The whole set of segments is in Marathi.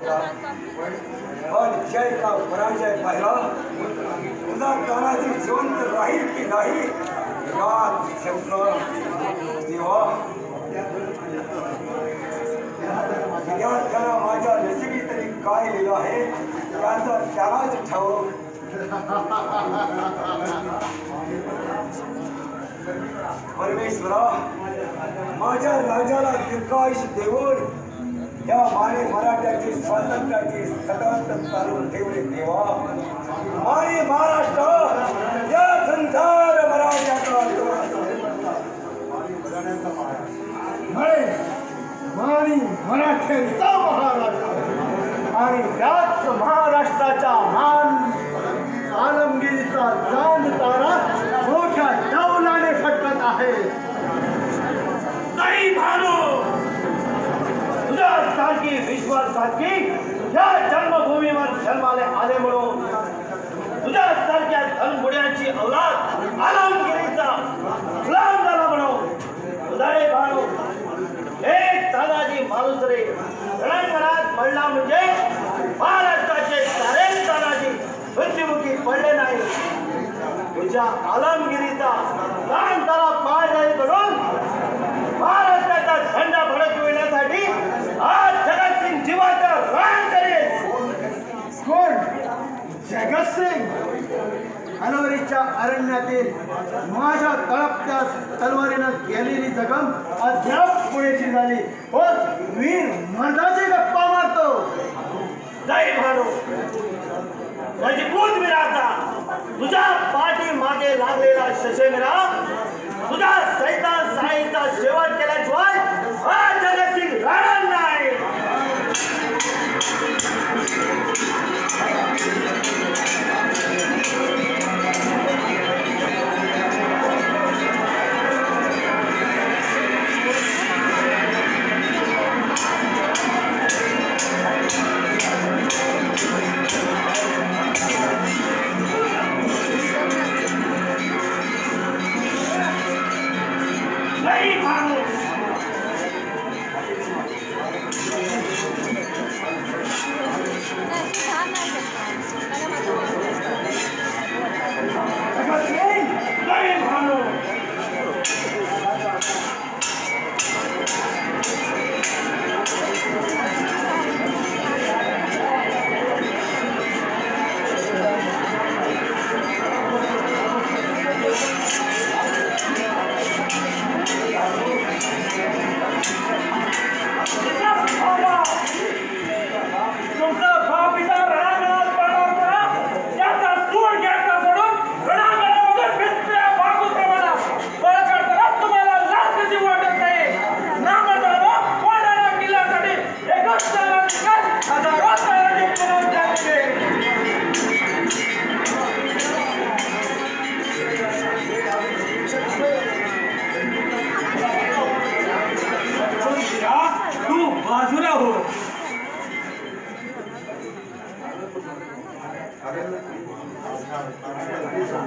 पण जय का पराजय पाहिला तुझा तानाजी जिवंत राहील की नाही यात शंका देवा. त्याला माझ्या नशिबी तरी काय लिहिलं आहे त्याचा त्यालाच ठाऊक. परमेश्वरा माझ्या राजाला दीर्घायुष्य देऊन या माने मराठ्याची स्वातंत्र्याची सतत चालून ठेवले देवा. माने महाराष्ट्र या संसार मराठ्याचा मानी मराठ्यांचा महाराष्ट्र आणि त्याच महाराष्ट्राचा मान आलमगिरीचा चांद तारा मोठ्या डौलाने फटकत आहे. नाही भानू, तुझ्यासारखी विश्वासारखी या जन्मभूमीवर जन्माला आले म्हणून तुझ्यासारख्या धनबुड्यांची औलाद आलमगिरीचा गुलाम झाला म्हणून उदय भानू एक तानाजी मालुसरे रणांगणात पडला म्हणजे महाराष्ट्राचे सारे तानाजी मृत्युमुखी पडले नाही. तुझ्या आलमगिरीचा प्राण त्याला पाय नाही करून महाराष्ट्राचा झेंडा फडकविण्यासाठी आज जगतसिंग जीवाचा रान करेल. कोण? जगतसिंग? हनवरीच्या अरण्यातील माझ्या तळपत्या तलवारीनं केलेली जखम अद्याप पुरेशी झाली. वीर मर्दाचे गप्पा मारतो. नाही भानू, मजबूत विराचा तुझ्या पाठी मागे लागलेला शशेमिरा तुझ्या सैतान साईचा शेवट केल्याशिवाय हा जगतसिंग राहणार नाही.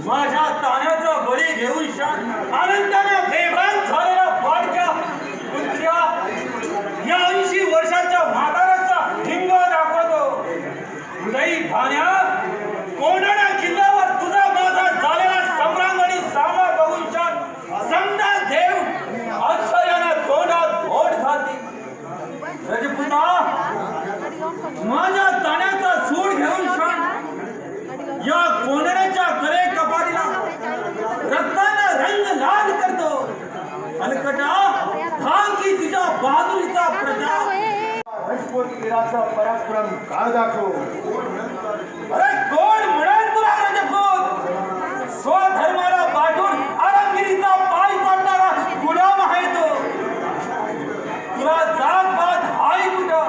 माझ्या ताण्याचा बळी घेऊन शान आनंदाने बेभान झालेल्या पाडक्या कुत्र्या या 80 वर्षाच्या म्हाताऱ्याचा हिंग दाखवतो. उदयी भान्या कोंढाणा किल्ल्यावर तुझा माझा झालेला संग्राम आणि सामना बघून शान समजा देव अक्षयानं तोंडात बोट घालती. रजपुता माझ्या ताण्याचा सूड घेऊन शान या कोंढण्याच्या करे कपारीला रक्तानं रंग लाल करतो. अलकटा थांब की तुझ्या बहादुरीचा प्रताप. राजपूत वीराचा पराक्रम काळ दाखव. अरे कोण म्हणेल तुला रजपूत? स्वधर्माला पाठवून आलमगिरीचा पाय चालणारा गुलाम आहे तो. तुला जात पात हाय कुठं?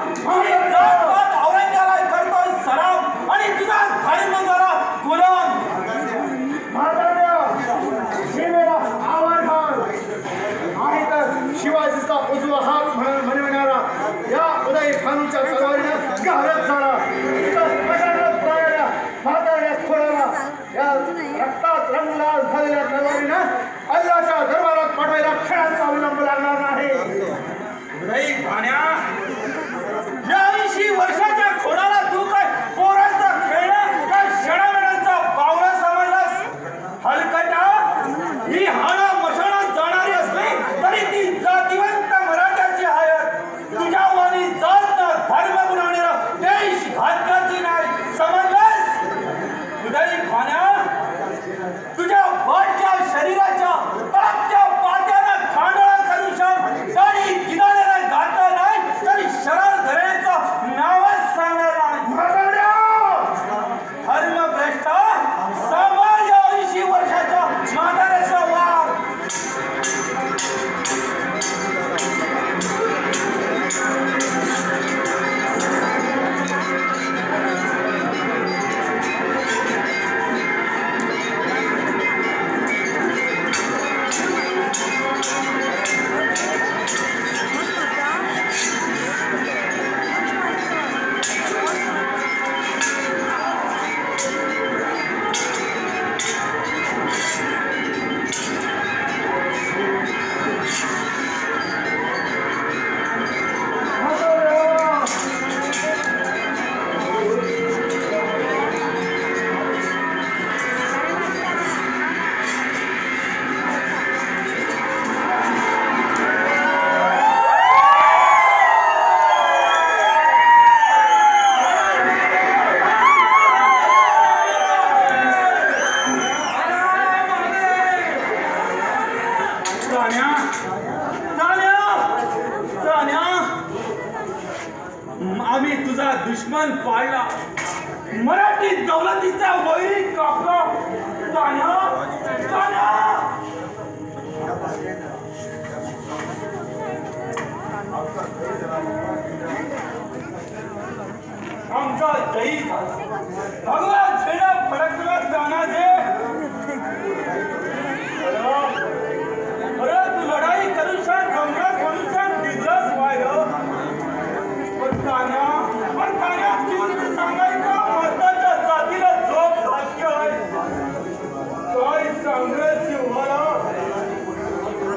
जात पात औरंगाला करतोय सराव आणि तुझा धर्म जरा गुलाम. शिवेला आवाज आहे तर शिवाजीचा उजवा हात म्हणविणारा या उदय भानूच्या तलवारीनं घालत झाला. म्हाताऱ्या खोळाला या रक्तात रंगलाल झालेल्या तलवारीनं अल्लाच्या दरबारात पाठवायला क्षणाचा विलंब लागणार नाही. उदय भान्या या 80 वर्षाच्या दुश्मन पाळला, मराठी दौलतीचा वैरी कापला. तान्या तान्या आमचा जयी झाला. भगवान छेडा फडकला तानाचे. अरे तू लढाई करू शान रंगला करू शान दिसलास व्हायला. पण तान्या तूच सांगायचा मताच्या जातीला झोप भाग्य आहे. काय सांगत शिवाला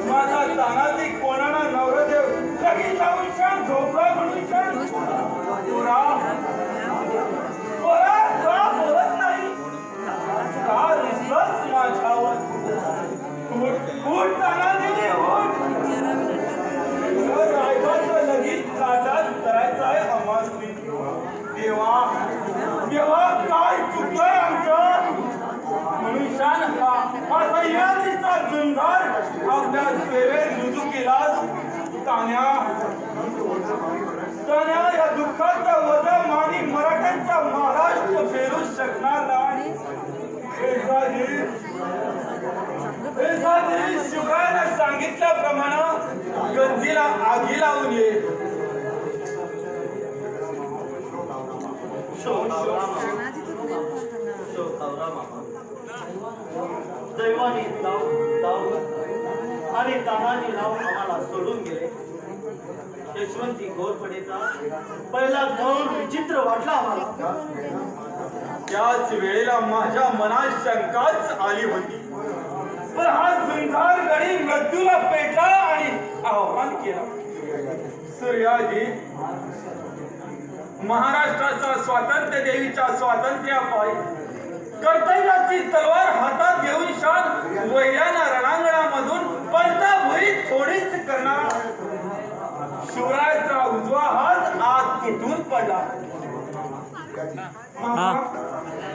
माझा तानाजी कोणाला नवरदेव लगीन लावून शान झोपला म्हणून शान पोरा का बोलत नाही. का रिसलस माझ्यावर. उठ तानाजी उठ. रायबाचं लगीन काटात करायचं आहे आम्हाला. देवा देवा काय चुकलंय आमचं म्हणून शान हा सह्याद्रीचा झुंजार आपल्या सेवेत रुजू केलास. तान्या या दुःखाचा वजा मानी मराठ्यांचा महाराष्ट्र फेरू शकणार नाही. शिवरायाने सांगितल्याप्रमाणे गंजीला आगी लावून ये. दैवाने दाव आणि तानाजी नाव आम्हाला सोडून गेले. यशवंती घोरपडेचा पहिला गौर विचित्र वाटला आम्हाला. त्याच वेळेला माझ्या मनात शंकाच आली होती. पण हा झुंजार गडी मृत्यूला पेटला आणि आव्हान केलं. सूर्याजी महाराष्ट्राचा स्वातंत्र्य देवीच्या स्वातंत्र्यापायी कर्तव्याची तलवार हातात घेऊन शान वैऱ्याना रणांगणामधून पलटा भुई थोडीच करणार. शिवरायाचा उजवा हात आत तुटून पडला.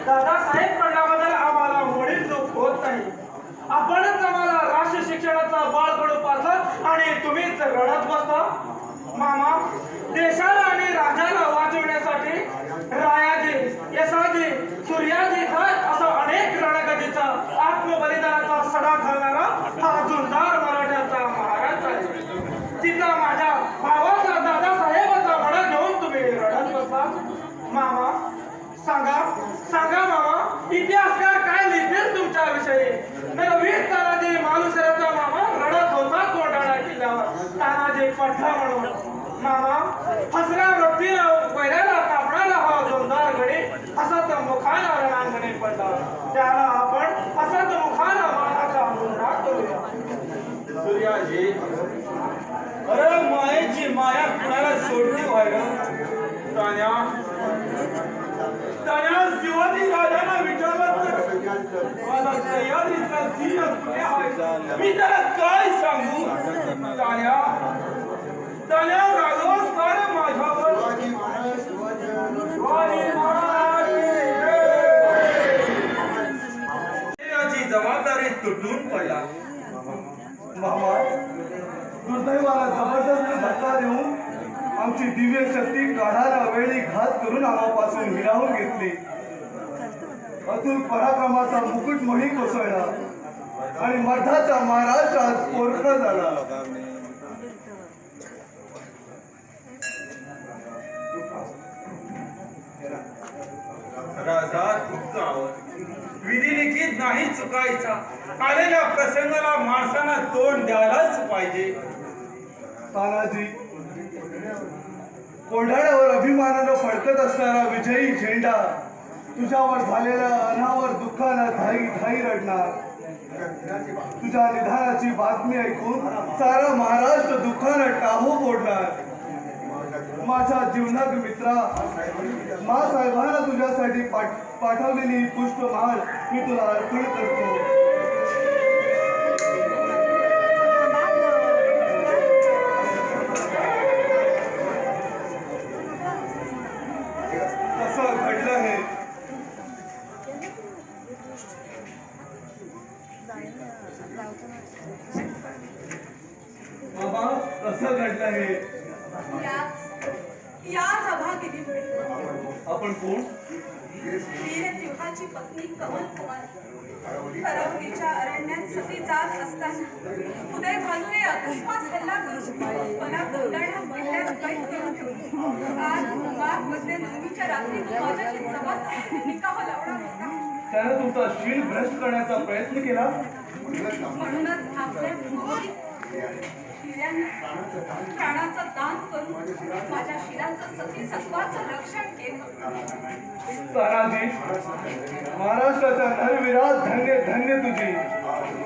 दादासाहेब पडल्याबद्दल आम्हाला मुळीच दुःख होत नाही. आपणच आम्हाला राष्ट्र शिक्षणाचा बाळकडू पाजला आणि तुम्हीच रडत बसता. मामा देशाला आणि राजाला वाचवण्यासाठी रायाजी यशाजी सूर्याजी काय असं अनेक रणगतीचा आत्मबलिदानाचा सडा घालणारा हा झुंजार मराठ्याचा महाराज आहे. तिथला माझ्या भावाचा दादासाहेबाचा मडा घेऊन तुम्ही रडत बसता. मामा सांगा मामा इतिहासकार काय लिहितील तुमच्या विषयी. वीर तानाजी मालुसराचा मामा रडत होता कोंढाणा किल्ल्यावर तानाजी पडला म्हणून. मामा हसऱ्या वृत्तीनं वैऱ्याला कापणारा हा जोरदार गडी हसत मुखानं रणांगणी पडला. त्याला आपण हसत मुखानं मानाचा मुंडा करूया. सूर्याजी अरे मायेची माया कुणाला सोडली व्हायला. तान्या शिवाजी राजांना विचारलं तर माझा सह्याद्रीचा सिंह कुठे आहे मी त्याला काय सांगू. तान्या रागवस का रे माझ्यावर. याची जबाबदारी तुटून पडला. मामा दुर्दैवाला जबरदस्त धक्का देऊन आमची दिव्य शक्ती काढायला वेळी घात करून आम्हापासून हिरावून घेतली. अतुल पराक्रमाचा मुकुट मणी कोसळला आणि मठाचा महाराष्ट्रात पोरखा झाला. राजा विधिलिखित नाही चुकायचा. आलेल्या प्रसंगाला माणसानं तोंड द्यायलाच पाहिजे. तानाजी कोंढाण्यावर अभिमानानं फडकत असणारा विजयी झेंडा तुझ्यावर झालेल्या अनावर दुःखानं धाई धाई रडणार. तुझ्या निधानाची बातमी ऐकून सारा महाराष्ट्र दुःखानं टाहो फोडणार. माझ्या जीवनात मित्रा मासाहेबांना तुझ्यासाठी पाठवलेली पुष्पमाळ मी तुला अर्पण करतो. असं घडलं हे बाबा, असं घडलं हे याच अभागिरीमुळे आपण कोण? वीरसिंहाची पत्नी कमल कुमार अरवलीच्या अरण्यात सती जात असताना उदय भानूने अकस्मात हल्ला करून मला गोंधळ्या पिंड्यात कैद करून ठेवली. आज माघ मध्ये नवमीच्या रात्री माझ्याशी जबरदस्तीने निकाह लावला होता. त्यानं तुमचा शील भ्रष्ट करण्याचा प्रयत्न केला. म्हणूनच आपल्या हिऱ्यांनी प्राणाचं दान करून माझ्या शिराचं सती सत्वाचं रक्षण केलं. तानाजी, महाराष्ट्राच्या नरवीरात धन्य धन्य तुझी.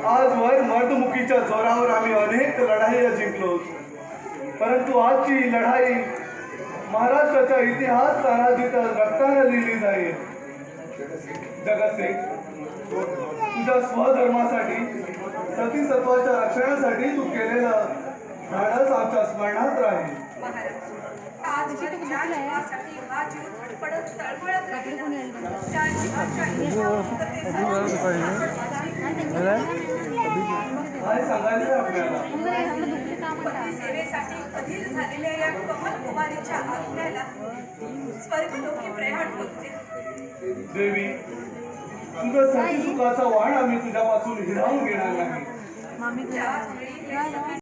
आजवर मर्दमुखीच्या जोरावर आम्ही अनेक लढाई जिंकलो, परंतु आजची लढाई महाराष्ट्राचा इतिहास तानाजीच्या रक्ताने लिहिली जाईल. जगतसिंग, तुझ्या स्वधर्मासाठी सती सत्वाच्या रक्षणासाठी तू केलेलं धाडस आमच्या स्मरणात राहील. महाराज, आजवर ज्या जीवासाठी हा जीव धडपडत तळमळत राहिला, त्या जीवाच्या इच्छामुक्ततेसाठी काय सांगायचंय आपल्याला? पती सेवेसाठी अधीर झालेल्या या कमल कुमारीच्या आत्म्याला स्वर्गलोकी प्रयाण होते. देवी, तुझं सती सुखाचा वाण आम्ही तुझ्यापासून हिरावून घेणार नाही. त्याच वेळी हे सती